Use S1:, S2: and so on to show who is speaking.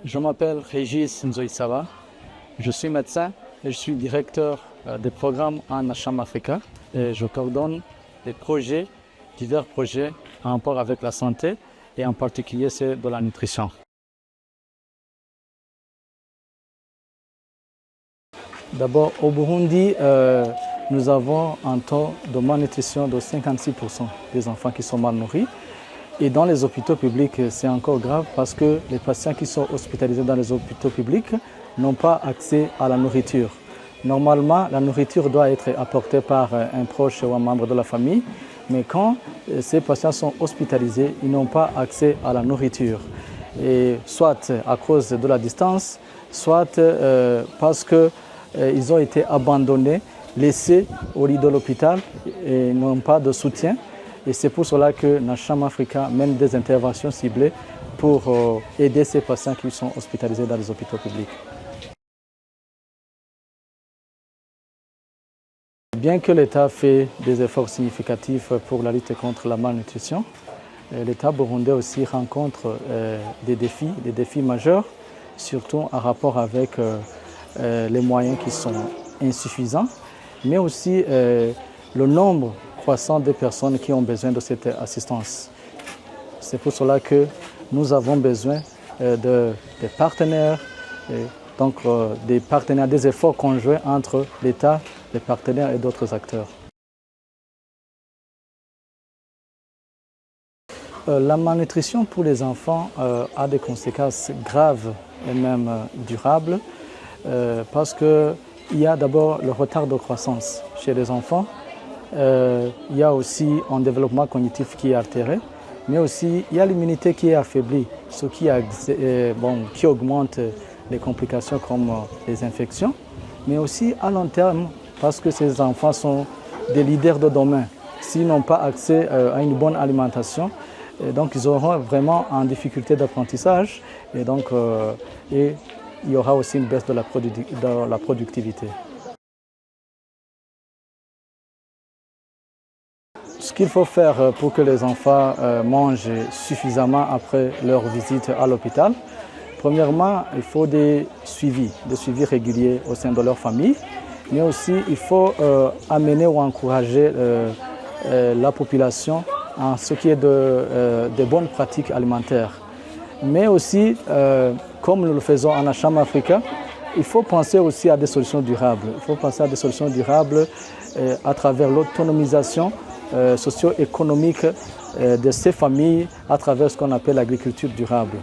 S1: Je m'appelle Régis Nzoïsava, je suis médecin et je suis directeur des programmes en Acham Africa et je coordonne des projets, divers projets en rapport avec la santé et en particulier ceux de la nutrition. D'abord, au Burundi, nous avons un taux de malnutrition de 56% des enfants qui sont mal nourris. Et dans les hôpitaux publics, c'est encore grave parce que les patients qui sont hospitalisés dans les hôpitaux publics n'ont pas accès à la nourriture. Normalement, la nourriture doit être apportée par un proche ou un membre de la famille, mais quand ces patients sont hospitalisés, ils n'ont pas accès à la nourriture. Et soit à cause de la distance, soit parce qu'ils ont été abandonnés, laissés au lit de l'hôpital et n'ont pas de soutien. Et c'est pour cela que Acham Africa mène des interventions ciblées pour aider ces patients qui sont hospitalisés dans les hôpitaux publics. Bien que l'État fait des efforts significatifs pour la lutte contre la malnutrition, l'État burundais aussi rencontre des défis majeurs, surtout en rapport avec les moyens qui sont insuffisants, mais aussi le nombre croissant de personnes qui ont besoin de cette assistance. C'est pour cela que nous avons besoin des partenaires, des efforts conjoints entre l'État, les partenaires et d'autres acteurs. La malnutrition pour les enfants a des conséquences graves et même durables parce qu'il y a d'abord le retard de croissance chez les enfants. Il y a aussi un développement cognitif qui est altéré, mais aussi il y a l'immunité qui est affaiblie, ce qui augmente les complications comme les infections, mais aussi à long terme, parce que ces enfants sont des leaders de demain. S'ils n'ont pas accès à une bonne alimentation, donc ils auront vraiment en difficulté d'apprentissage et donc il y aura aussi une baisse de la productivité. Ce qu'il faut faire pour que les enfants mangent suffisamment après leur visite à l'hôpital, premièrement, il faut des suivis réguliers au sein de leur famille, mais aussi il faut amener ou encourager la population en ce qui est de bonnes pratiques alimentaires. Mais aussi, comme nous le faisons en Acham Africa, il faut penser aussi à des solutions durables. Il faut penser à des solutions durables à travers l'autonomisation socio-économique de ces familles à travers ce qu'on appelle l'agriculture durable.